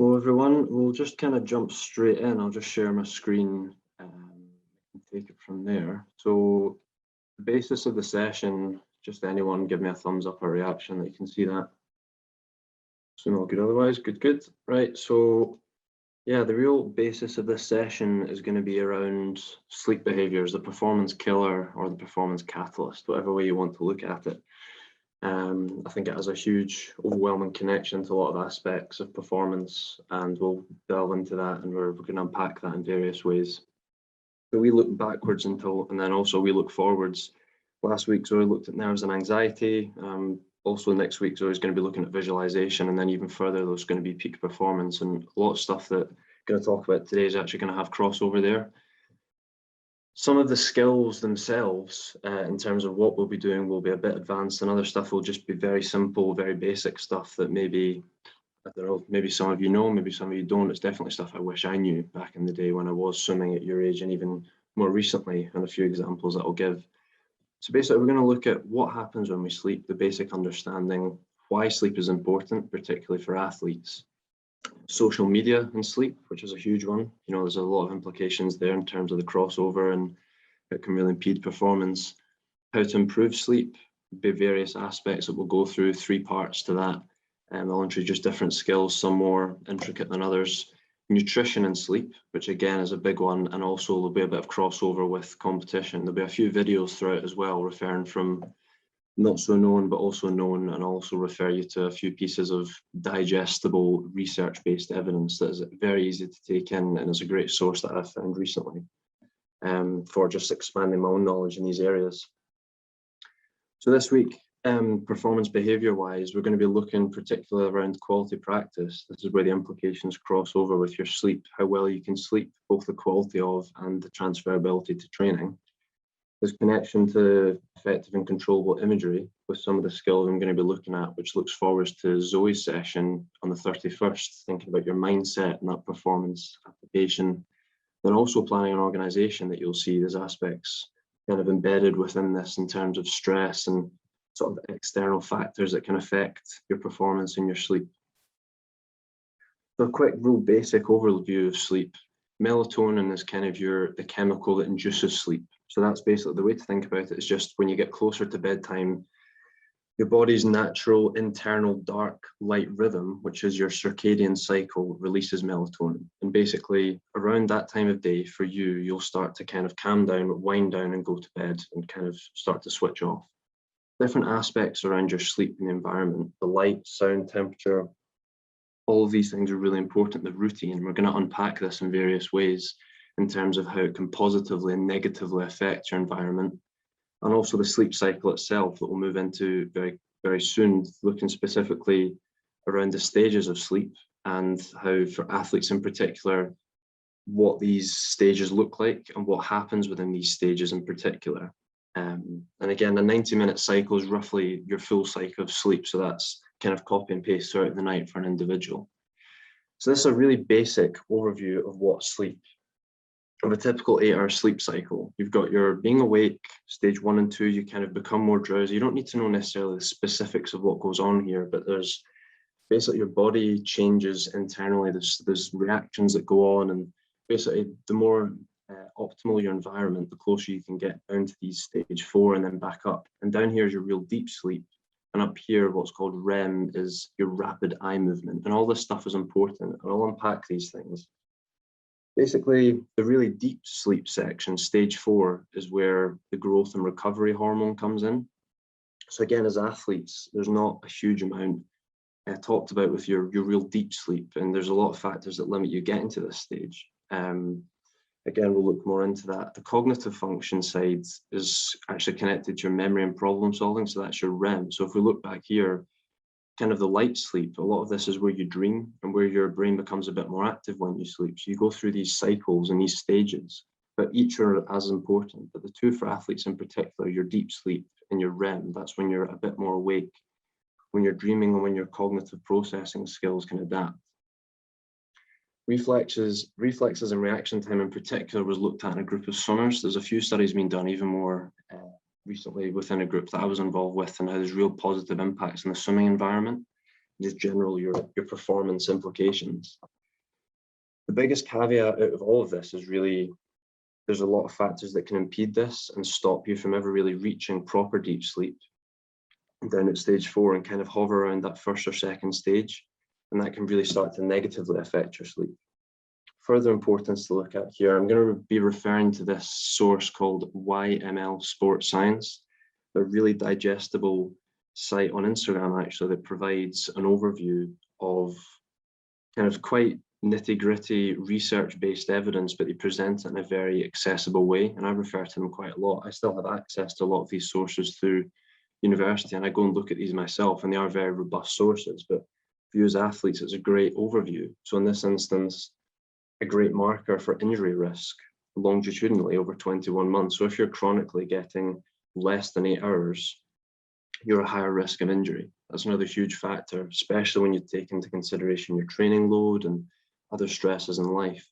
Hello everyone, we'll just kind of jump straight in. I'll just share my screen and take it from there. So the basis of the session, just anyone give me a thumbs up or reaction that you can see that. So all good otherwise, good. Right, so yeah, the real basis of this session is going to be around sleep behaviors, the performance killer or the performance catalyst, whatever way you want to look at it. I think it has a huge, overwhelming connection to a lot of aspects of performance, and we'll delve into that, and we're going to unpack that in various ways. So we look backwards and then also we look forwards. Last week Zoe looked at nerves and anxiety. Also next week Zoe's going to be looking at visualization, and then even further there's going to be peak performance, and a lot of stuff that I'm going to talk about today is actually going to have crossover there. Some of the skills themselves, in terms of what we'll be doing, will be a bit advanced, and other stuff will just be very simple, very basic stuff that maybe, I don't know, maybe some of you know, maybe some of you don't. It's definitely stuff I wish I knew back in the day when I was swimming at your age, and even more recently, and a few examples that I'll give. So basically, we're going to look at what happens when we sleep, the basic understanding, why sleep is important, particularly for athletes. Social media and sleep, which is a huge one. You know, there's a lot of implications there in terms of the crossover, and it can really impede performance. How to improve sleep, be various aspects that we'll go through, 3 parts to that. I'll introduce different skills, some more intricate than others. Nutrition and sleep, which again is a big one, and also there'll be a bit of crossover with competition. There'll be a few videos throughout as well, referring from not so known but also known, and also refer you to a few pieces of digestible research-based evidence that is very easy to take in, and is a great source that I've found recently for just expanding my own knowledge in these areas. So this week, performance behavior wise, we're going to be looking particularly around quality practice. This is where the implications cross over with your sleep, how well you can sleep, both the quality of and the transferability to training. There's connection to effective and controllable imagery with some of the skills I'm going to be looking at, which looks forward to Zoe's session on the 31st, thinking about your mindset and that performance application. Then also planning an organization, that you'll see there's aspects kind of embedded within this in terms of stress and sort of external factors that can affect your performance and your sleep. So a quick, real basic overview of sleep. Melatonin is kind of the chemical that induces sleep. So that's basically the way to think about it, is just when you get closer to bedtime, your body's natural internal dark light rhythm, which is your circadian cycle, releases melatonin. And basically around that time of day for you, you'll start to kind of calm down, wind down and go to bed and kind of start to switch off. Different aspects around your sleep and the environment, the light, sound, temperature, all of these things are really important, the routine. We're going to unpack this in various ways in terms of how it can positively and negatively affect your environment, and also the sleep cycle itself that we'll move into very, very soon, looking specifically around the stages of sleep and how, for athletes in particular, what these stages look like and what happens within these stages in particular. And again, the 90-minute cycle is roughly your full cycle of sleep. So that's kind of copy and paste throughout the night for an individual. So this is a really basic overview of what sleep, of a typical 8-hour sleep cycle. You've got your being awake, stage 1 and 2, you kind of become more drowsy. You don't need to know necessarily the specifics of what goes on here, but there's basically your body changes internally. There's reactions that go on, and basically the more optimal your environment, the closer you can get down to these stage 4 and then back up. And down here is your real deep sleep. And up here, what's called REM is your rapid eye movement. And all this stuff is important, and I'll unpack these things. Basically, the really deep sleep section, stage 4, is where the growth and recovery hormone comes in. So again, as athletes, there's not a huge amount talked about with your real deep sleep, and there's a lot of factors that limit you getting to this stage. Again, we'll look more into that. The cognitive function side is actually connected to your memory and problem solving, so that's your REM. So if we look back here, kind of the light sleep, a lot of this is where you dream and where your brain becomes a bit more active when you sleep. So you go through these cycles and these stages, but each are as important. But the two for athletes in particular, your deep sleep and your REM, that's when you're a bit more awake, when you're dreaming and when your cognitive processing skills can adapt. Reflexes and reaction time in particular was looked at in a group of swimmers. There's a few studies being done even more recently within a group that I was involved with, and how there's real positive impacts in the swimming environment. just general your performance implications. The biggest caveat out of all of this is really there's a lot of factors that can impede this and stop you from ever really reaching proper deep sleep down at stage 4 and kind of hover around that first or second stage. And that can really start to negatively affect your sleep. Further importance to look at here, I'm going to be referring to this source called YML Sports Science, a really digestible site on Instagram actually that provides an overview of kind of quite nitty-gritty research-based evidence, but they present it in a very accessible way. And I refer to them quite a lot. I still have access to a lot of these sources through university, and I go and look at these myself, and they are very robust sources. But for you as athletes, it's a great overview. So in this instance, a great marker for injury risk longitudinally over 21 months. So if you're chronically getting less than 8 hours, you're a higher risk of injury. That's another huge factor, especially when you take into consideration your training load and other stresses in life.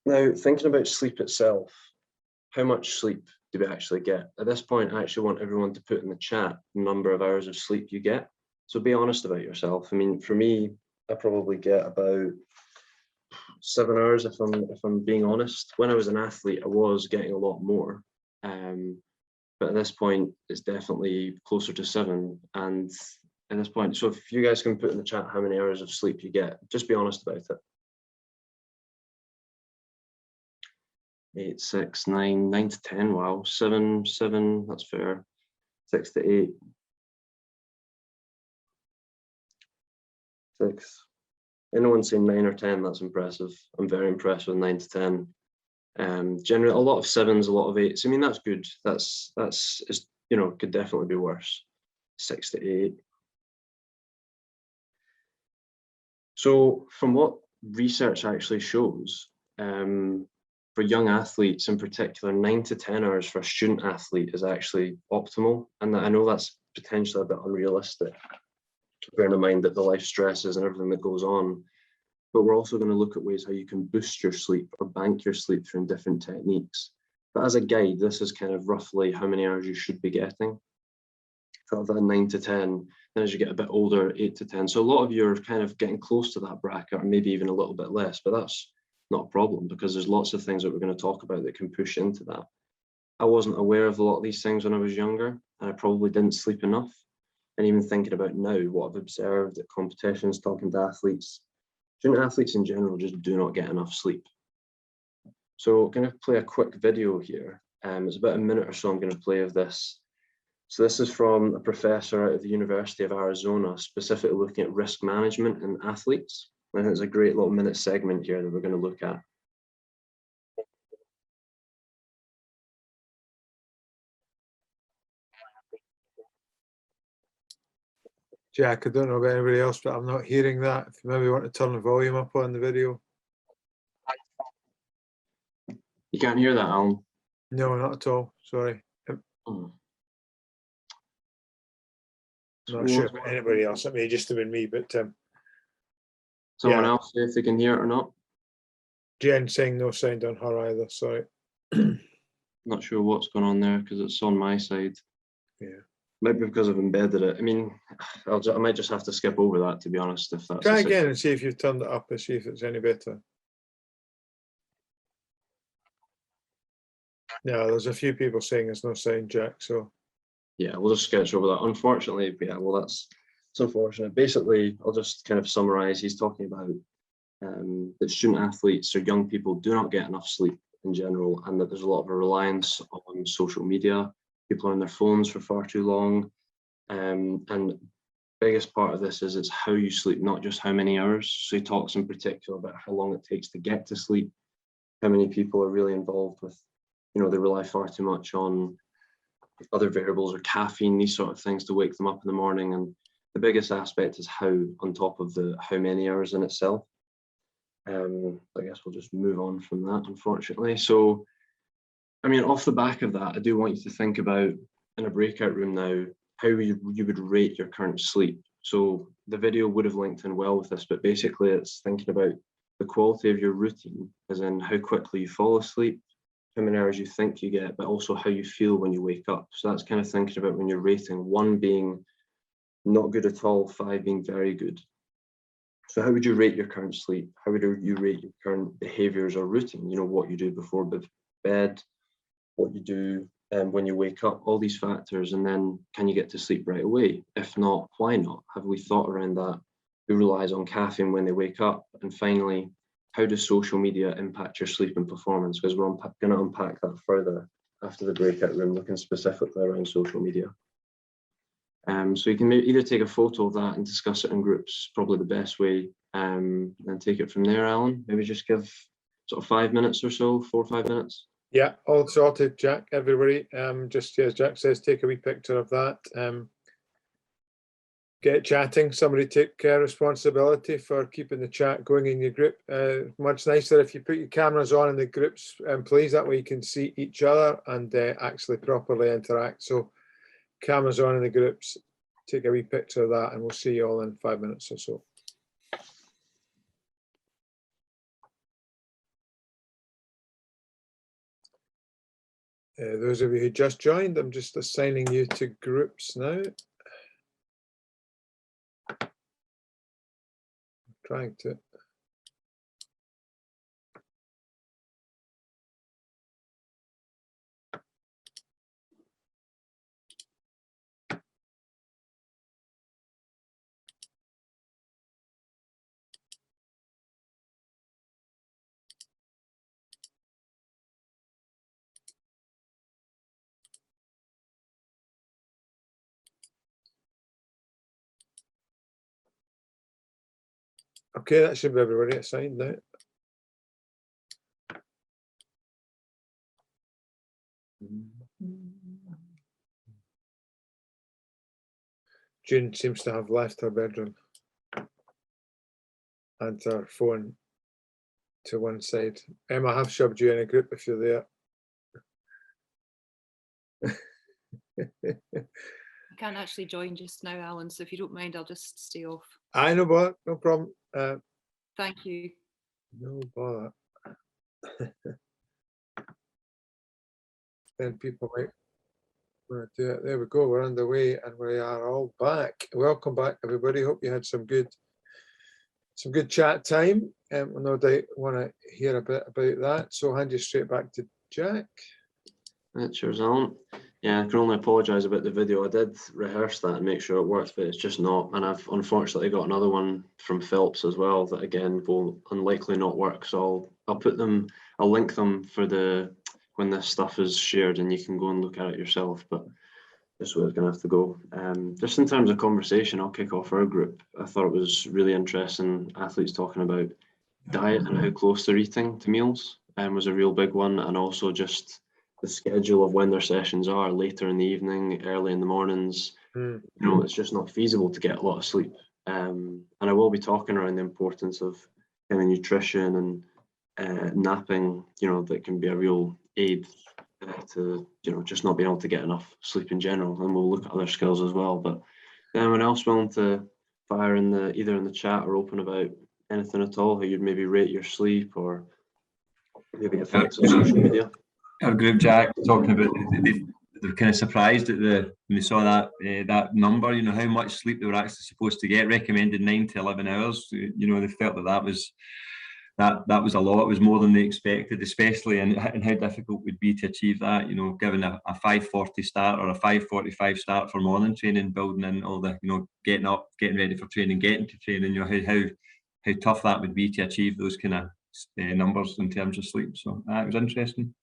Now, thinking about sleep itself, how much sleep do we actually get? At this point, I actually want everyone to put in the chat the number of hours of sleep you get. So be honest about yourself. I mean, for me, I probably get about 7 hours if I'm being honest. When I was an athlete, I was getting a lot more. But at this point, it's definitely closer to 7. And at this point, so if you guys can put in the chat how many hours of sleep you get, just be honest about it. 8, 6, 9, 9 to 10. Wow, 7, that's fair. 6 to 8. 6. Anyone saying 9 or 10, that's impressive. I'm very impressed with 9 to 10. Generally, a lot of 7s, a lot of 8s. I mean, that's good. That's you know, could definitely be worse. 6 to 8. So from what research actually shows, for young athletes in particular, 9 to 10 hours for a student athlete is actually optimal. And I know that's potentially a bit unrealistic, bearing in mind that the life stresses and everything that goes on. But we're also going to look at ways how you can boost your sleep or bank your sleep through different techniques. But as a guide, this is kind of roughly how many hours you should be getting. Sort of that 9 to 10, then as you get a bit older, 8 to 10. So a lot of you are kind of getting close to that bracket, or maybe even a little bit less, but that's not a problem because there's lots of things that we're going to talk about that can push into that. I wasn't aware of a lot of these things when I was younger, and I probably didn't sleep enough. And even thinking about now, what I've observed at competitions, talking to athletes, student athletes in general just do not get enough sleep. So I'm going to play a quick video here. It's about a minute or so I'm going to play of this. So this is from a professor out of the University of Arizona, specifically looking at risk management in athletes. I think it's a great little minute segment here that we're going to look at. Jack, I don't know about anybody else, but I'm not hearing that. If you maybe want to turn the volume up on the video. You can't hear that, Alan? No, not at all. Sorry. Oh. Not sure about anybody else. It may just have been me, but someone else, if they can hear it or not. Jen saying no sound on her either. Sorry. Not sure what's going on there because it's on my side. Yeah. Maybe because I've embedded it. I mean, I might just have to skip over that, to be honest. If that's try again and see if you've turned it up and see if it's any better. No, there's a few people saying there's no sound, Jack. So yeah, we'll just sketch over that. Unfortunately, yeah, well, it's unfortunate. Basically, I'll just kind of summarize. He's talking about that student athletes or young people do not get enough sleep in general, and that there's a lot of a reliance on social media. People are on their phones for far too long. And biggest part of this is it's how you sleep, not just how many hours. So he talks in particular about how long it takes to get to sleep, how many people are really involved with, you know, they rely far too much on other variables or caffeine, these sort of things to wake them up in the morning. And the biggest aspect is how, on top of the how many hours in itself. I guess we'll just move on from that, unfortunately. So, I mean, off the back of that, I do want you to think about, in a breakout room now, how you would rate your current sleep. So the video would have linked in well with this, but basically it's thinking about the quality of your routine, as in how quickly you fall asleep, how many hours you think you get, but also how you feel when you wake up. So that's kind of thinking about when you're rating, 1 being not good at all, 5 being very good. So how would you rate your current sleep? How would you rate your current behaviors or routine? You know, what you do before bed, what you do when you wake up, all these factors, and then can you get to sleep right away? If not, why not? Have we thought around that? Who relies on caffeine when they wake up? And finally, how does social media impact your sleep and performance? Because we're going to unpack that further after the breakout room, looking specifically around social media. So you can either take a photo of that and discuss it in groups, probably the best way, and take it from there, Alan. Maybe just give sort of 5 minutes or so, 4 or 5 minutes. Yeah, all sorted, Jack, everybody. Just as Jack says, take a wee picture of that. Get chatting. Somebody take responsibility for keeping the chat going in your group. Much nicer if you put your cameras on in the groups, please. That way you can see each other and actually properly interact. So cameras on in the groups, take a wee picture of that, and we'll see you all in 5 minutes or so. Those of you who just joined, I'm just assigning you to groups now. Trying to. Okay, that should be everybody assigned now. June seems to have left her bedroom and her phone to one side. Emma, I have shoved you in a group if you're there. I can't actually join just now, Alan, so if you don't mind, I'll just stay off. I know, but no problem. Thank you. No bother. Then people might want to do it. There we go. We're underway and we are all back. Welcome back, everybody. Hope you had some good chat time. No doubt want to hear a bit about that. So I'll hand you straight back to Jack. Cheers, Alan. Yeah, I can only apologise about the video. I did rehearse that and make sure it worked, but it's just not. And I've unfortunately got another one from Phelps as well that again will unlikely not work. So I'll put them, I'll link them for when this stuff is shared and you can go and look at it yourself. But this is where it's going to have to go. Just in terms of conversation, I'll kick off our group. I thought it was really interesting. Athletes talking about diet and how close they're eating to meals was a real big one, and also just the schedule of when their sessions are, later in the evening, early in the mornings. You know, it's just not feasible to get a lot of sleep. And I will be talking around the importance of kind of nutrition and napping, you know, that can be a real aid to, you know, just not being able to get enough sleep in general. And we'll look at other skills as well. But anyone else willing to fire in either in the chat or open about anything at all, how you'd maybe rate your sleep or maybe effects of social media? Our group, Jack, talking about they're kind of surprised at when they saw that number. You know how much sleep they were actually supposed to get. Recommended 9 to 11 hours. You know, they felt that was a lot. It was more than they expected, especially and how difficult it would be to achieve that. You know, given a 5:40 start or a 5:45 start for morning training, building in all the, you know, getting up, getting ready for training, getting to training. You know how tough that would be to achieve those kind of numbers in terms of sleep. So it was interesting.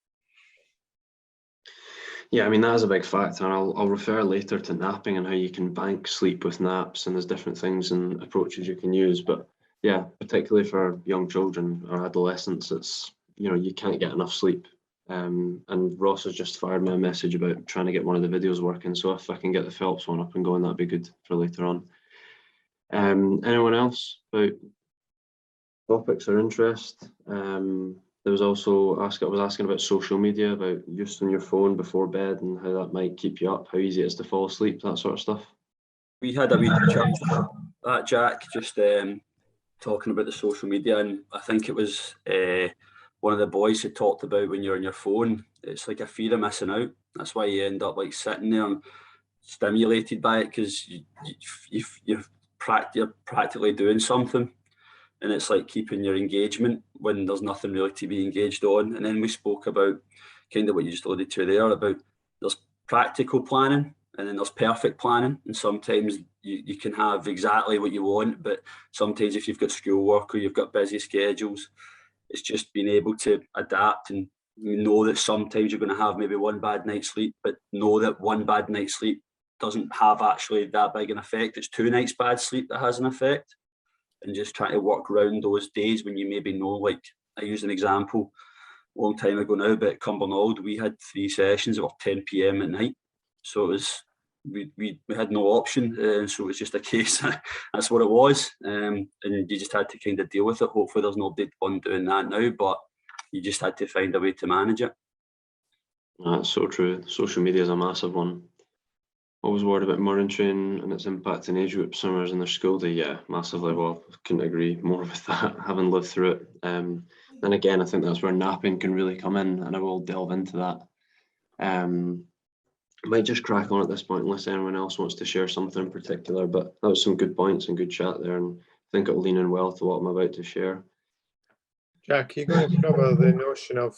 Yeah, I mean, that is a big factor. And I'll refer later to napping and how you can bank sleep with naps, and there's different things and approaches you can use. But yeah, particularly for young children or adolescents, it's, you know, you can't get enough sleep. And Ross has just fired me a message about trying to get one of the videos working. So if I can get the Phelps one up and going, that'd be good for later on. Anyone else about topics or interest? There was also I was asking about social media, about use on your phone before bed and how that might keep you up, how easy it is to fall asleep, that sort of stuff. We had a wee chat that, Jack, just talking about the social media, and I think it was one of the boys who talked about when you're on your phone, it's like a fear of missing out. That's why you end up like sitting there and stimulated by it, because you're practically doing something, and it's like keeping your engagement when there's nothing really to be engaged on. And then we spoke about kind of what you just alluded to there, about there's practical planning and then there's perfect planning. And sometimes you can have exactly what you want, but sometimes if you've got schoolwork or you've got busy schedules, it's just being able to adapt and know that sometimes you're going to have maybe one bad night's sleep, but know that one bad night's sleep doesn't have actually that big an effect. It's 2 nights bad sleep that has an effect, and just trying to work around those days when you maybe know, like I used an example a long time ago now, but at Cumbernauld, we had 3 sessions that were 10 p.m. at night. So it was, we had no option. So it was just a case, that's what it was. And you just had to kind of deal with it. Hopefully there's no big one doing that now, but you just had to find a way to manage it. That's so true. Social media is a massive one. Always worried about morning training and its impact on age group swimmers and their school day. Yeah, massively. Well, couldn't agree more with that, having lived through it. And again, I think that's where napping can really come in, and I will delve into that. I might just crack on at this point unless anyone else wants to share something in particular, but that was some good points and good chat there, and I think it'll lean in well to what I'm about to share. Jack, you're going to cover the notion of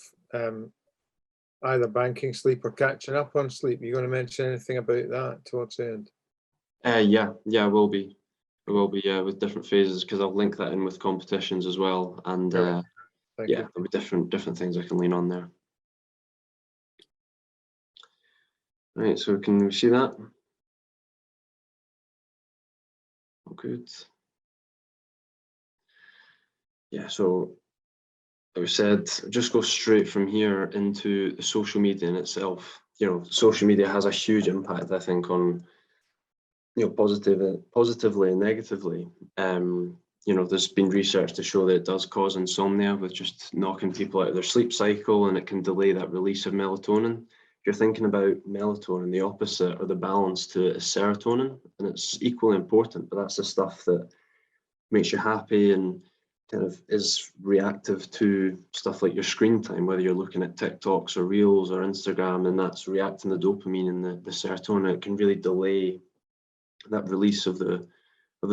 either banking sleep or catching up on sleep. You're going to mention anything about that towards the end? Yeah, I will be. I will be with different phases, because I'll link that in with competitions as well, and Thank you. there'll be different things I can lean on there. Right, so can we see that? Oh, good. Yeah, so like we said, just go straight from here into the social media in itself. You know, social media has a huge impact, I think, on, you know, positively and negatively. You know, there's been research to show that it does cause insomnia with just knocking people out of their sleep cycle, and it can delay that release of melatonin. If you're thinking about melatonin, the opposite or the balance to it is serotonin, and it's equally important, but that's the stuff that makes you happy and kind of is reactive to stuff like your screen time, whether you're looking at TikToks or Reels or Instagram, and that's reacting to the dopamine and the serotonin. It can really delay that release of the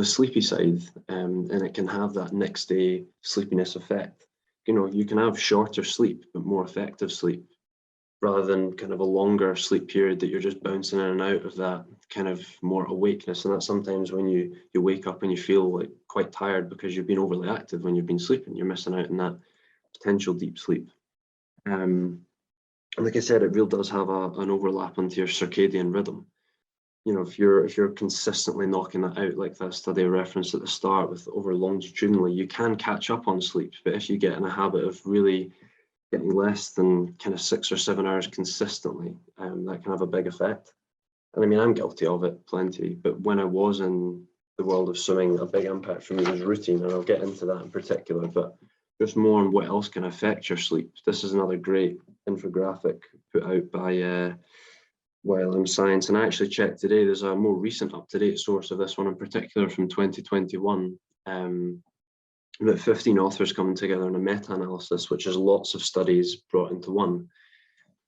sleepy side, and it can have that next day sleepiness effect. You know, you can have shorter sleep but more effective sleep, rather than kind of a longer sleep period that you're just bouncing in and out of that kind of more awakeness. And that's sometimes when you wake up and you feel like quite tired because you've been overly active when you've been sleeping. You're missing out on that potential deep sleep. And like I said, it really does have an overlap into your circadian rhythm. You know, if you're consistently knocking that out, like that study I referenced at the start with over longitudinally, you can catch up on sleep. But if you get in a habit of really getting less than kind of 6 or 7 hours consistently, that can have a big effect. And I mean, I'm guilty of it plenty, but when I was in the world of swimming, a big impact for me was routine, and I'll get into that in particular, but just more on what else can affect your sleep. This is another great infographic put out by Wylam Science, and I actually checked today, there's a more recent up-to-date source of this one in particular from 2021. About 15 authors coming together in a meta-analysis, which is lots of studies brought into one.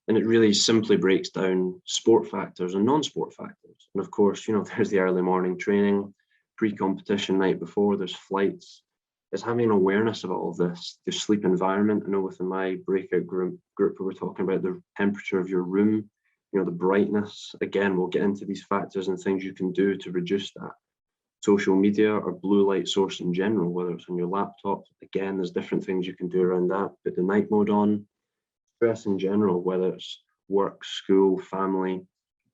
And it really simply breaks down sport factors and non-sport factors. And of course, you know, there's the early morning training, pre-competition night before, there's flights. It's having an awareness of all of this, the sleep environment. I know within my breakout group we were talking about the temperature of your room, you know, the brightness. Again, we'll get into these factors and things you can do to reduce that. Social media or blue light source in general, whether it's on your laptop, again, there's different things you can do around that. Put the night mode on. Stress in general, whether it's work, school, family.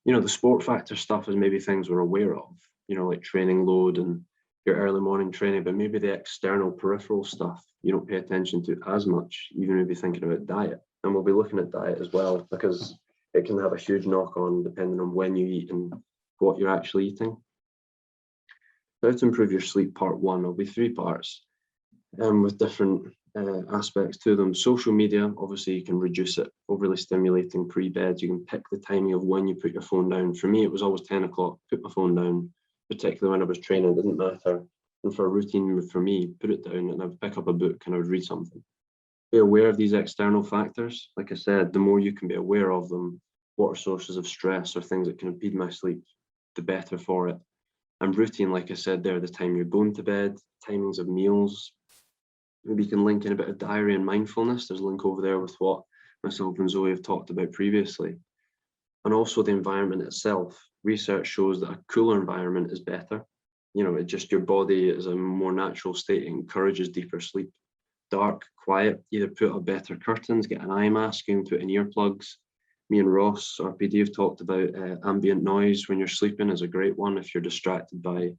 You know, the sport factor stuff is maybe things we're aware of, you know, like training load and your early morning training, but maybe the external peripheral stuff you don't pay attention to as much, even maybe thinking about diet. And we'll be looking at diet as well, because it can have a huge knock on depending on when you eat and what you're actually eating. How to improve your sleep, part 1. There'll be 3 parts with different aspects to them. Social media, obviously you can reduce it, overly stimulating pre-bed. You can pick the timing of when you put your phone down. For me, it was always 10 o'clock, put my phone down, particularly when I was training, it didn't matter. And for a routine for me, put it down and I would pick up a book and I would read something. Be aware of these external factors. Like I said, the more you can be aware of them, what are sources of stress or things that can impede my sleep, the better for it. And routine, like I said there, the time you're going to bed, timings of meals. Maybe you can link in a bit of diary and mindfulness. There's a link over there with what myself and Zoe have talked about previously. And also the environment itself. Research shows that a cooler environment is better. You know, it just, your body is a more natural state. It encourages deeper sleep. Dark, quiet, either put up better curtains, get an eye mask, and put in earplugs. Me and Ross, RPD, have talked about ambient noise when you're sleeping is a great one if you're distracted by,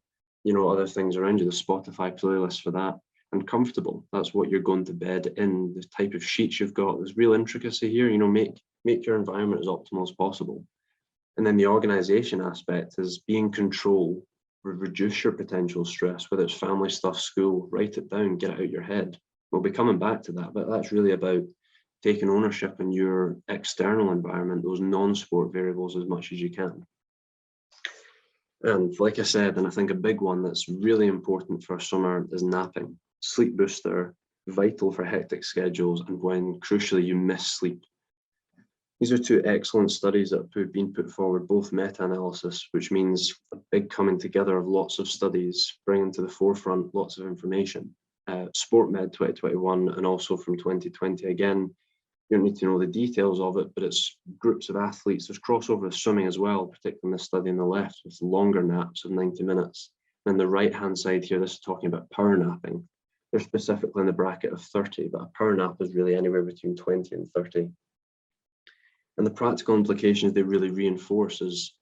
you know, other things around you. The Spotify playlist for that. And comfortable, that's what you're going to bed in. The type of sheets you've got, there's real intricacy here. You know, make your environment as optimal as possible. And then the organization aspect is be in control, reduce your potential stress, whether it's family stuff, school, write it down, get it out your head. We'll be coming back to that, but that's really about taking ownership in your external environment, those non-sport variables, as much as you can. And like I said, and I think a big one that's really important for summer is napping. Sleep booster, vital for hectic schedules and when crucially you miss sleep. These are two excellent studies that have been put forward, both meta-analysis, which means a big coming together of lots of studies, bringing to the forefront lots of information. SportMed 2021 and also from 2020. Again, you don't need to know the details of it, but it's groups of athletes. There's crossover with swimming as well, particularly in the study on the left with longer naps of 90 minutes. And the right-hand side here, this is talking about power napping. They're specifically in the bracket of 30, but a power nap is really anywhere between 20 and 30. And the practical implications they really reinforce is,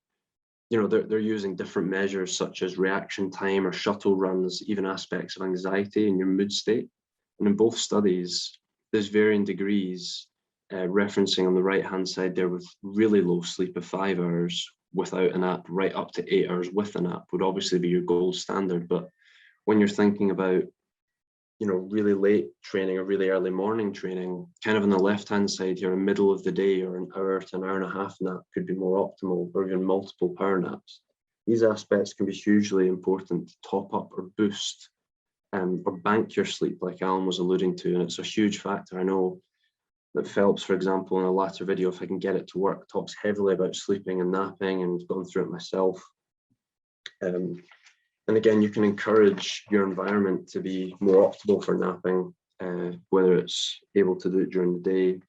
you know, they're using different measures such as reaction time or shuttle runs, even aspects of anxiety and your mood state. And in both studies, there's varying degrees, referencing on the right-hand side there with really low sleep of 5 hours without a nap, right up to 8 hours with a nap would obviously be your gold standard. But when you're thinking about, you know, really late training or really early morning training, kind of on the left-hand side here, a middle of the day or an hour to an hour and a half nap could be more optimal, or even multiple power naps. These aspects can be hugely important to top up or boost or bank your sleep, like Alan was alluding to, and it's a huge factor. I know that Phelps, for example, in a latter video, if I can get it to work, talks heavily about sleeping and napping, and I've gone through it myself. And again, you can encourage your environment to be more optimal for napping, whether it's able to do it during the day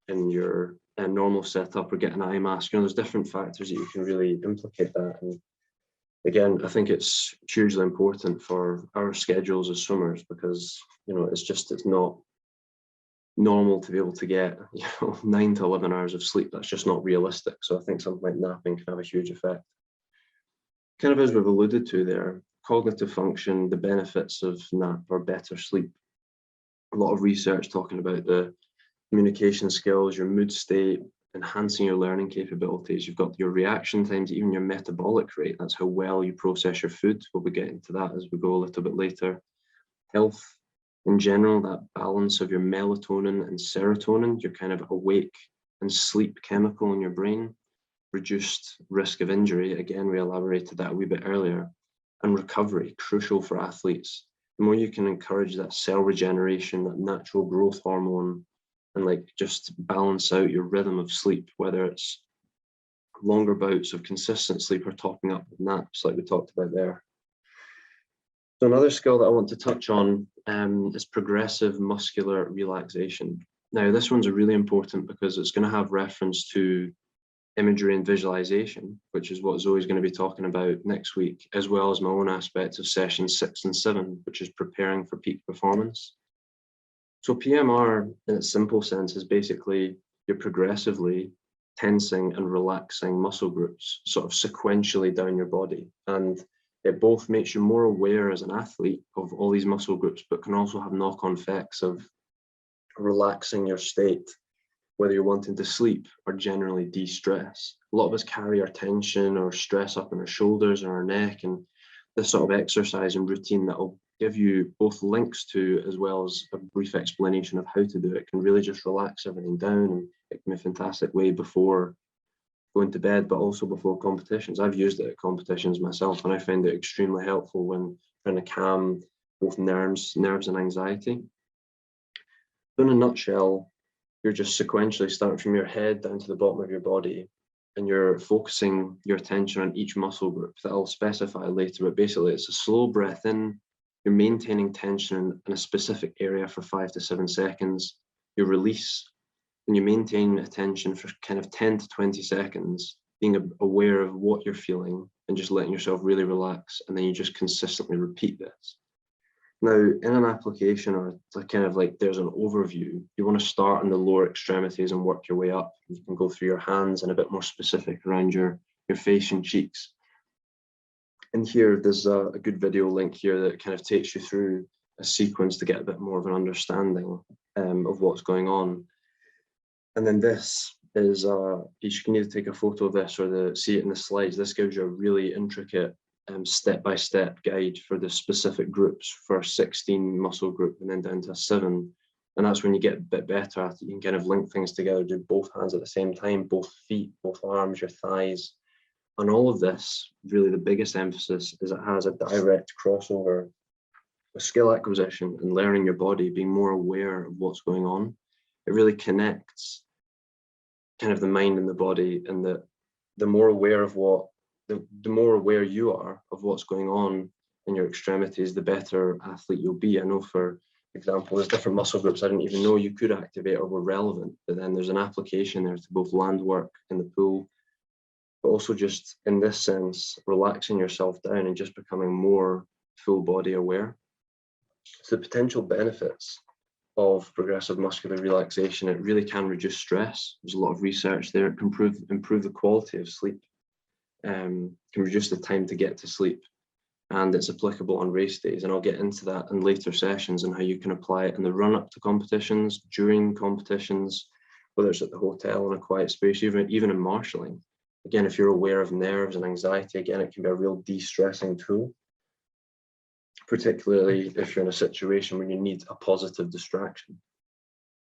in your normal setup or get an eye mask. You know, there's different factors that you can really implicate that. And again, I think it's hugely important for our schedules as swimmers because, you know, it's not normal to be able to get, you know, 9 to 11 hours of sleep. That's just not realistic. So I think something like napping can have a huge effect. Kind of as we've alluded to there, cognitive function, the benefits of nap or better sleep. A lot of research talking about the communication skills, your mood state, enhancing your learning capabilities. You've got your reaction times, even your metabolic rate. That's how well you process your food. We'll be getting to that as we go a little bit later. Health in general, that balance of your melatonin and serotonin, your kind of awake and sleep chemical in your brain. Reduced risk of injury, again, we elaborated that a wee bit earlier, and recovery, crucial for athletes. The more you can encourage that cell regeneration, that natural growth hormone, and like just balance out your rhythm of sleep, whether it's longer bouts of consistent sleep or topping up with naps like we talked about there. So another skill that I want to touch on is progressive muscular relaxation. Now, this one's really important because it's going to have reference to imagery and visualization, which is what Zoe's going to be talking about next week, as well as my own aspects of sessions 6 and 7, which is preparing for peak performance. So PMR in its simple sense is basically you're progressively tensing and relaxing muscle groups sort of sequentially down your body. And it both makes you more aware as an athlete of all these muscle groups, but can also have knock-on effects of relaxing your state, whether you're wanting to sleep or generally de-stress. A lot of us carry our tension or stress up in our shoulders or our neck, and this sort of exercise and routine that will give you both links to as well as a brief explanation of how to do it can really just relax everything down, and it can be a fantastic way before going to bed, but also before competitions. I've used it at competitions myself, and I find it extremely helpful when trying to calm both nerves and anxiety. So in a nutshell, you're just sequentially starting from your head down to the bottom of your body, and you're focusing your attention on each muscle group that I'll specify later, but basically it's a slow breath in, you're maintaining tension in a specific area for 5 to 7 seconds, you release, and you maintain attention for kind of 10 to 20 seconds, being aware of what you're feeling and just letting yourself really relax, and then you just consistently repeat this. Now, in an application, or kind of like there's an overview, you want to start in the lower extremities and work your way up. You can go through your hands and a bit more specific around your face and cheeks. And here, there's a good video link here that kind of takes you through a sequence to get a bit more of an understanding of what's going on. And then this is, you can either take a photo of this or see it in the slides. This gives you a really intricate step-by-step guide for the specific groups for 16 muscle group and then down to 7. And that's when you get a bit better at it. You can kind of link things together, do both hands at the same time, both feet, both arms, your thighs. And all of this, really the biggest emphasis is it has a direct crossover with skill acquisition and learning your body, being more aware of what's going on. It really connects kind of the mind and the body, and the more aware of the more aware you are of what's going on in your extremities, the better athlete you'll be. I know, for example, there's different muscle groups I didn't even know you could activate or were relevant, but then there's an application there to both land work in the pool, but also just in this sense, relaxing yourself down and just becoming more full body aware. So the potential benefits of progressive muscular relaxation, it really can reduce stress. There's a lot of research there. It can improve the quality of sleep. Can reduce the time to get to sleep, and it's applicable on race days, and I'll get into that in later sessions and how you can apply it in the run-up to competitions, during competitions, whether it's at the hotel in a quiet space, even in marshalling. Again, if you're aware of nerves and anxiety, again, it can be a real de-stressing tool, particularly if you're in a situation where you need a positive distraction.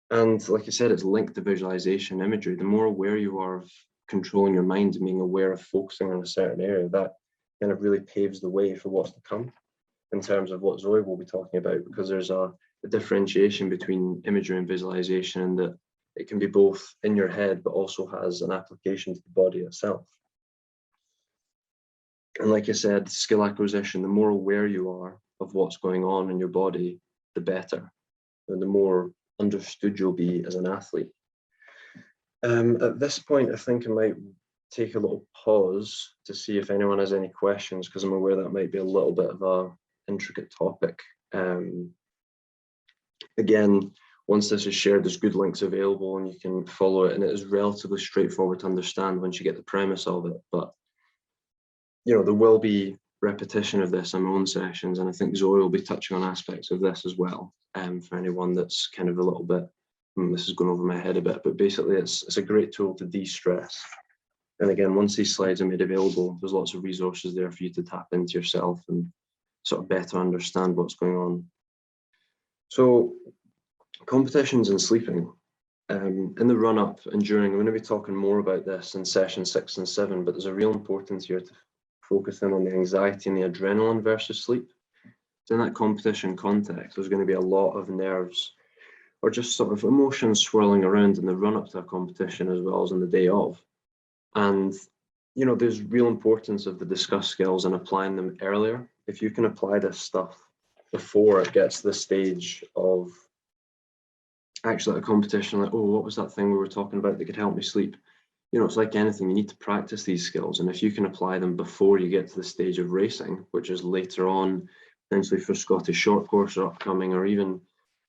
And like I said, it's linked to visualization imagery. The more aware you are of controlling your mind and being aware of focusing on a certain area, that kind of really paves the way for what's to come in terms of what Zoe will be talking about, because there's a differentiation between imagery and visualization, and that it can be both in your head but also has an application to the body itself. And like I said, skill acquisition, the more aware you are of what's going on in your body, the better, and the more understood you'll be as an athlete. At this point, I think I might take a little pause to see if anyone has any questions, because I'm aware that might be a little bit of an intricate topic. Again, once this is shared, there's good links available and you can follow it, and it is relatively straightforward to understand once you get the premise of it. But you know, there will be repetition of this in my own sessions, and I think Zoe will be touching on aspects of this as well, for anyone that's kind of a little bit, this is going over my head a bit, but basically it's a great tool to de-stress. And again, once these slides are made available, there's lots of resources there for you to tap into yourself and sort of better understand what's going on. So competitions and sleeping, in the run-up and during, I'm going to be talking more about this in session 6 and 7, but there's a real importance here to focus in on the anxiety and the adrenaline versus sleep. So in that competition context, there's going to be a lot of nerves or just sort of emotions swirling around in the run-up to a competition as well as on the day of. And, you know, there's real importance of the discuss skills and applying them earlier. If you can apply this stuff before it gets to the stage of actually at a competition, like, oh, what was that thing we were talking about that could help me sleep? You know, it's like anything, you need to practice these skills. And if you can apply them before you get to the stage of racing, which is later on, potentially for Scottish short course or upcoming, or even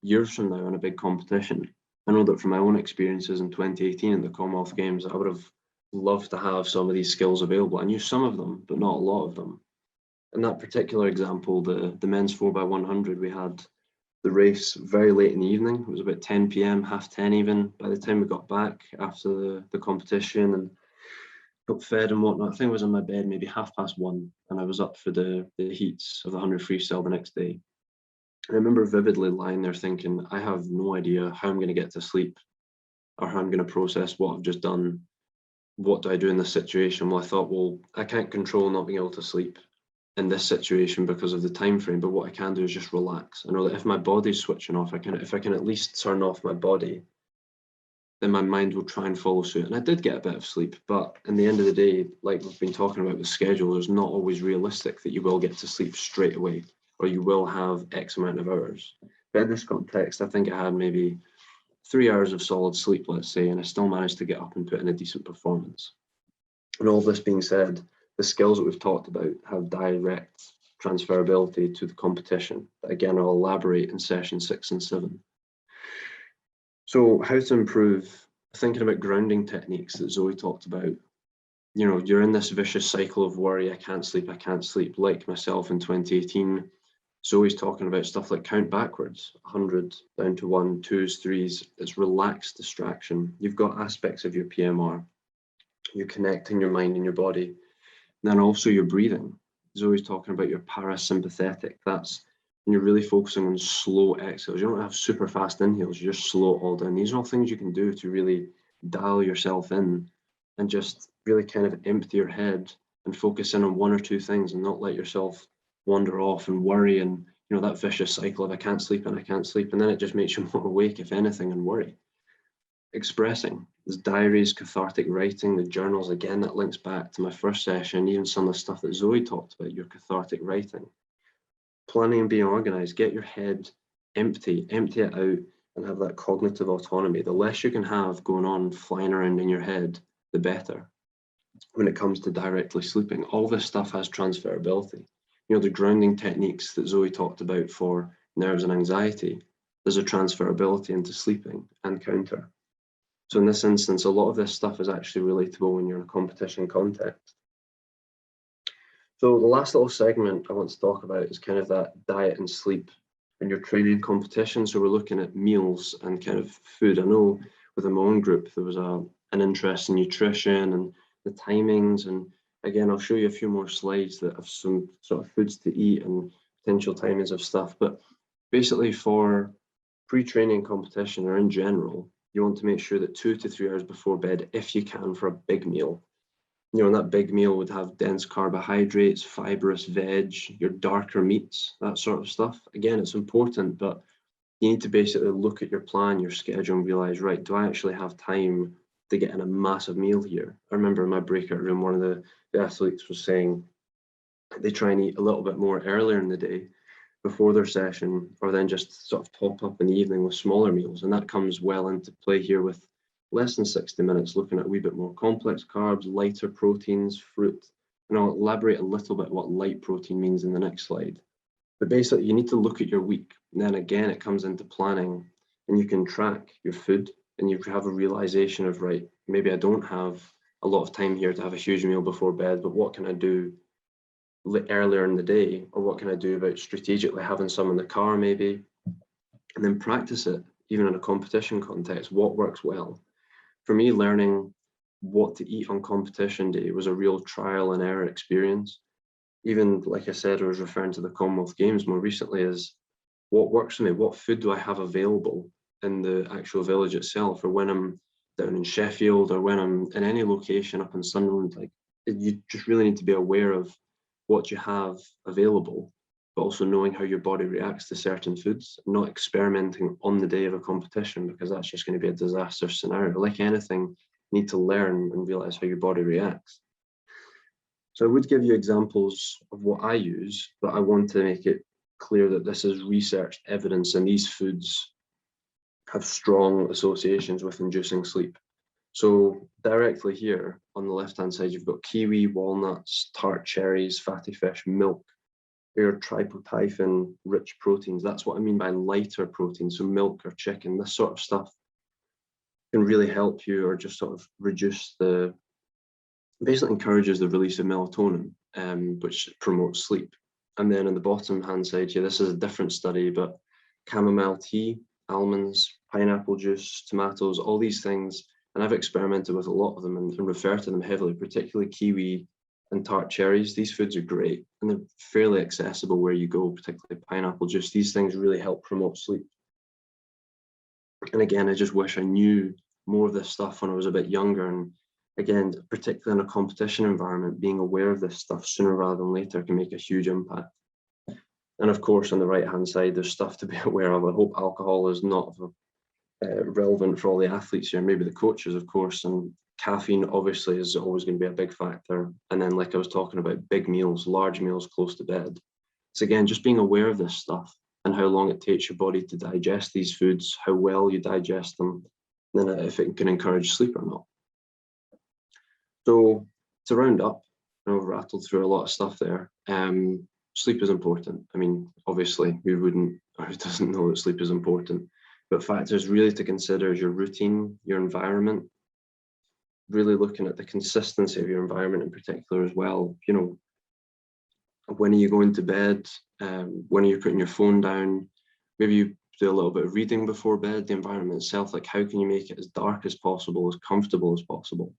years from now in a big competition. I know that from my own experiences in 2018 in the Commonwealth Games, I would have loved to have some of these skills available. I knew some of them, but not a lot of them. In that particular example, the men's 4x100, we had the race very late in the evening. It was about 10 p.m, half 10 even, by the time we got back after the competition and got fed and whatnot. I think I was in my bed maybe 1:30, and I was up for the heats of the 100 freestyle the next day. I remember vividly lying there thinking, I have no idea how I'm going to get to sleep or how I'm going to process what I've just done. What do I do in this situation? Well, I thought, well, I can't control not being able to sleep in this situation because of the time frame, but what I can do is just relax. I know that if my body's switching off, if I can at least turn off my body then my mind will try and follow suit. And I did get a bit of sleep, but in the end of the day, like we've been talking about with schedule, it's not always realistic that you will get to sleep straight away, or you will have X amount of hours. But in this context, I think I had maybe 3 hours of solid sleep, let's say, and I still managed to get up and put in a decent performance. And all this being said, the skills that we've talked about have direct transferability to the competition. Again, I'll elaborate in session 6 and 7. So how to improve, thinking about grounding techniques that Zoe talked about. You know, you're in this vicious cycle of worry, I can't sleep, like myself in 2018. Zoe's talking about stuff like count backwards, 100 down to 1, 2s, 3s. It's relaxed distraction. You've got aspects of your PMR. You're connecting your mind and your body. And then also your breathing. Zoe's talking about your parasympathetic. That's when you're really focusing on slow exhales. You don't have super fast inhales, you just slow it all down. These are all things you can do to really dial yourself in and just really kind of empty your head and focus in on 1 or 2 things and not let yourself wander off and worry and, you know, that vicious cycle of I can't sleep and I can't sleep. And then it just makes you more awake, if anything, and worry. Expressing. There's diaries, cathartic writing, the journals. Again, that links back to my first session, even some of the stuff that Zoe talked about, your cathartic writing. Planning and being organized. Get your head empty it out and have that cognitive autonomy. The less you can have going on flying around in your head, the better. When it comes to directly sleeping, all this stuff has transferability. You know, the grounding techniques that Zoe talked about for nerves and anxiety, there's a transferability into sleeping and counter. So in this instance, a lot of this stuff is actually relatable when you're in a competition context. So the last little segment I want to talk about is kind of that diet and sleep when you're training competition. So we're looking at meals and kind of food. I know within my own group, there was an interest in nutrition and the timings. And again, I'll show you a few more slides that have some sort of foods to eat and potential timings of stuff. But basically for pre-training competition or in general, you want to make sure that 2 to 3 hours before bed, if you can, for a big meal. You know, and that big meal would have dense carbohydrates, fibrous veg, your darker meats, that sort of stuff. Again, it's important, but you need to basically look at your plan, your schedule, and realize, right, do I actually have time to get in a massive meal here? I remember in my breakout room, one of the athletes was saying they try and eat a little bit more earlier in the day before their session, or then just sort of top up in the evening with smaller meals. And that comes well into play here with less than 60 minutes, looking at a wee bit more complex carbs, lighter proteins, fruit. And I'll elaborate a little bit what light protein means in the next slide. But basically, you need to look at your week. And then again, it comes into planning, and you can track your food, and you have a realization of, right, maybe I don't have a lot of time here to have a huge meal before bed, but what can I do earlier in the day, or what can I do about strategically having some in the car maybe, and then practice it even in a competition context. What works well? For me, learning what to eat on competition day was a real trial and error experience. Even like I said, I was referring to the Commonwealth Games more recently, is what works for me, what food do I have available in the actual village itself, or when I'm down in Sheffield, or when I'm in any location up in Sunderland. Like, you just really need to be aware of what you have available, but also knowing how your body reacts to certain foods, not experimenting on the day of a competition, because that's just going to be a disaster scenario. Like anything, you need to learn and realize how your body reacts. So I would give you examples of what I use, but I want to make it clear that this is researched evidence, and these foods have strong associations with inducing sleep. So directly here on the left-hand side, you've got kiwi, walnuts, tart cherries, fatty fish, milk, your tryptophan rich proteins. That's what I mean by lighter proteins. So milk or chicken, this sort of stuff can really help you, or just sort of reduce basically encourages the release of melatonin, which promotes sleep. And then on the bottom hand side here, this is a different study, but chamomile tea, almonds, pineapple juice, tomatoes, all these things. And I've experimented with a lot of them and refer to them heavily, particularly kiwi and tart cherries. These foods are great, and they're fairly accessible where you go, particularly pineapple juice. These things really help promote sleep. And again, I just wish I knew more of this stuff when I was a bit younger. And again, particularly in a competition environment, being aware of this stuff sooner rather than later can make a huge impact. And of course, on the right-hand side, there's stuff to be aware of. I hope alcohol is not of relevant for all the athletes here, maybe the coaches, of course, and caffeine obviously is always going to be a big factor. And then, like I was talking about, big meals, large meals close to bed. So again, just being aware of this stuff and how long it takes your body to digest these foods, how well you digest them, and then if it can encourage sleep or not. So to round up, I've rattled through a lot of stuff there. Sleep is important. I mean, obviously, who doesn't know that sleep is important? But factors really to consider is your routine, your environment, really looking at the consistency of your environment in particular as well. You know, when are you going to bed? When are you putting your phone down? Maybe you do a little bit of reading before bed, the environment itself, like how can you make it as dark as possible, as comfortable as possible?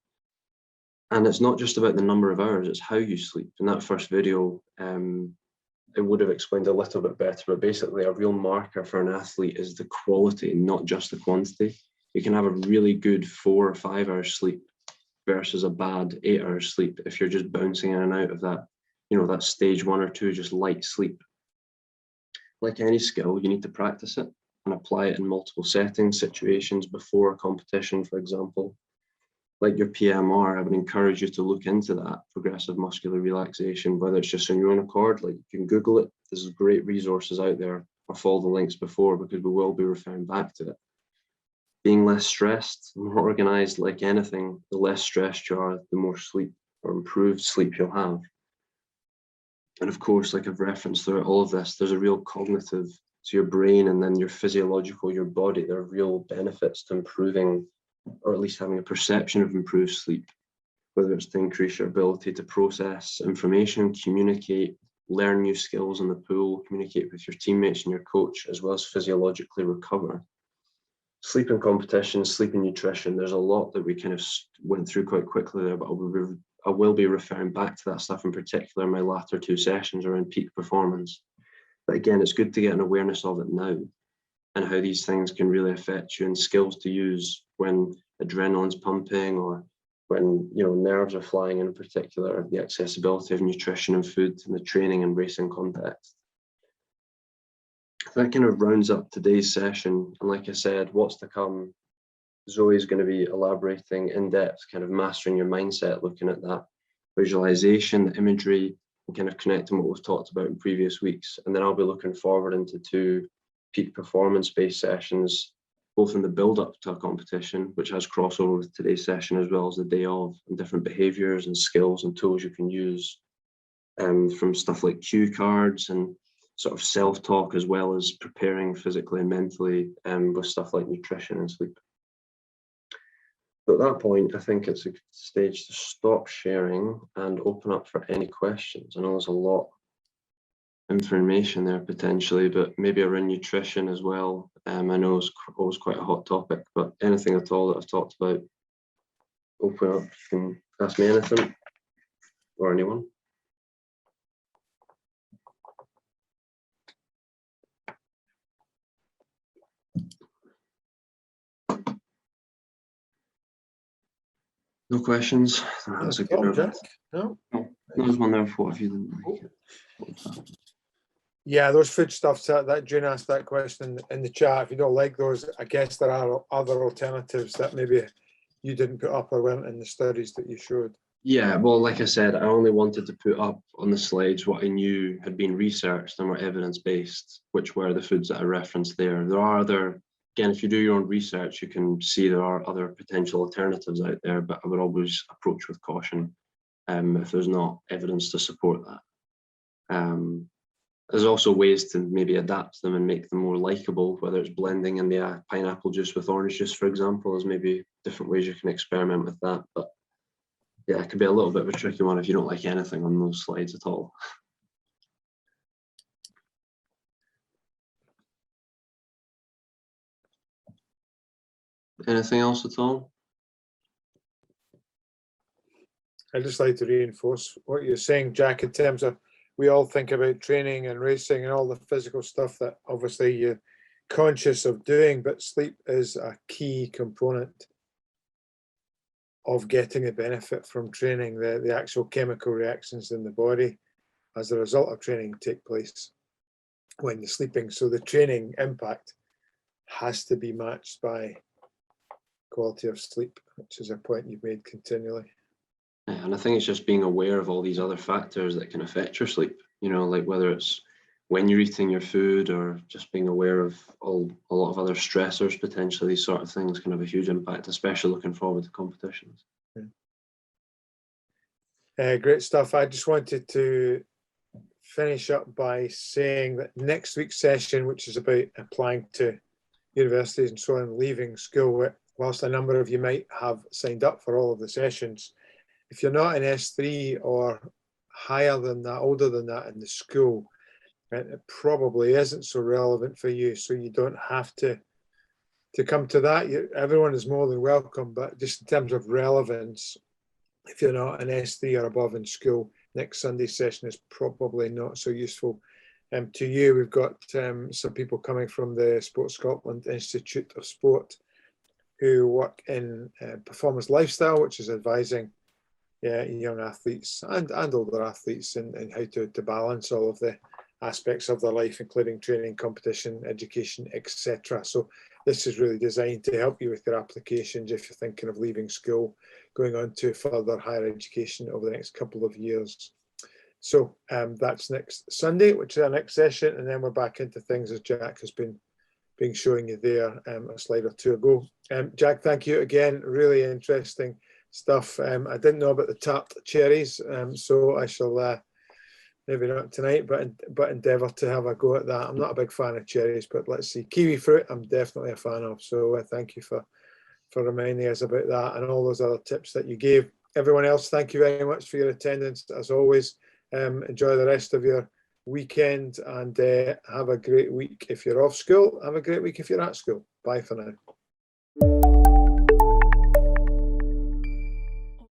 And it's not just about the number of hours, it's how you sleep. In that first video, it would have explained a little bit better, but basically a real marker for an athlete is the quality, not just the quantity. You can have a really good 4 or 5 hours sleep versus a bad 8 hours sleep if you're just bouncing in and out of that, you know, that stage 1 or 2, just light sleep. Like any skill, you need to practice it and apply it in multiple settings, situations before a competition, for example. Like your PMR, I would encourage you to look into that, progressive muscular relaxation, whether it's just on your own accord, like you can Google it. There's great resources out there. I'll follow the links before because we will be referring back to it. Being less stressed, more organized, like anything, the less stressed you are, the more sleep or improved sleep you'll have. And of course, like I've referenced throughout all of this, there's a real cognitive to your brain and then your physiological, your body. There are real benefits to improving, or at least having a perception of improved sleep, whether it's to increase your ability to process information, communicate, learn new skills in the pool, communicate with your teammates and your coach, as well as physiologically recover. Sleep and competition, sleep and nutrition, there's a lot that we kind of went through quite quickly there, but I will be referring back to that stuff in particular in my latter 2 sessions around peak performance. But again, it's good to get an awareness of it now and how these things can really affect you and skills to use when adrenaline's pumping or when, you know, nerves are flying in particular, the accessibility of nutrition and food in the training and racing context. That kind of rounds up today's session. And like I said, what's to come, Zoe's going to be elaborating in depth, kind of mastering your mindset, looking at that visualization, the imagery, and kind of connecting what we've talked about in previous weeks. And then I'll be looking forward into 2 peak performance-based sessions, both in the build-up to a competition, which has crossover with today's session, as well as the day of, and different behaviors and skills and tools you can use, from stuff like cue cards and sort of self-talk, as well as preparing physically and mentally, with stuff like nutrition and sleep. But at that point, I think it's a good stage to stop sharing and open up for any questions. I know there's a lot of information there potentially, but maybe around nutrition as well. I know it's always quite a hot topic, but anything at all that I've talked about, open up, you can ask me anything or anyone. No questions? That's a good Jack. No? There's one there for if you didn't like it. Yeah, those foodstuffs that June asked that question in the chat. If you don't like those, I guess there are other alternatives that maybe you didn't put up or weren't in the studies that you showed. Yeah, well, like I said, I only wanted to put up on the slides what I knew had been researched and were evidence-based, which were the foods that I referenced there. There are other, again, if you do your own research, you can see there are other potential alternatives out there, but I would always approach with caution if there's not evidence to support that. There's also ways to maybe adapt them and make them more likable, whether it's blending in the pineapple juice with orange juice, for example. There's maybe different ways you can experiment with that, but yeah, it could be a little bit of a tricky one if you don't like anything on those slides at all. Anything else at all? I'd just like to reinforce what you're saying, Jack, in terms of we all think about training and racing and all the physical stuff that obviously you're conscious of doing, but sleep is a key component of getting a benefit from training. The actual chemical reactions in the body as a result of training take place when you're sleeping. So the training impact has to be matched by quality of sleep, which is a point you've made continually. Yeah, and I think it's just being aware of all these other factors that can affect your sleep, you know, like whether it's when you're eating your food or just being aware of a lot of other stressors, potentially these sort of things can have a huge impact, especially looking forward to competitions. Great stuff. I just wanted to finish up by saying that next week's session, which is about applying to universities and so on, leaving school, whilst a number of you might have signed up for all of the sessions, if you're not in S3 or higher than that, older than that in the school, it probably isn't so relevant for you. So you don't have to come to that. Everyone is more than welcome, but just in terms of relevance, if you're not an S3 or above in school, next Sunday session is probably not so useful to you. We've got some people coming from the Sports Scotland Institute of Sport who work in performance lifestyle, which is advising young athletes and older athletes in how to balance all of the aspects of their life, including training, competition, education, etc. So this is really designed to help you with your applications if you're thinking of leaving school, going on to further higher education over the next couple of years. So that's next Sunday, which is our next session, and then we're back into things as Jack has been showing you there a slide or two ago. Jack, thank you again. Really interesting stuff. I didn't know about the tapped cherries, so I shall maybe not tonight, but endeavour to have a go at that. I'm not a big fan of cherries, but let's see. Kiwi fruit, I'm definitely a fan of. So thank you for reminding us about that and all those other tips that you gave. Everyone else, thank you very much for your attendance. As always, enjoy the rest of your weekend and have a great week if you're off school. Have a great week if you're at school. Bye for now.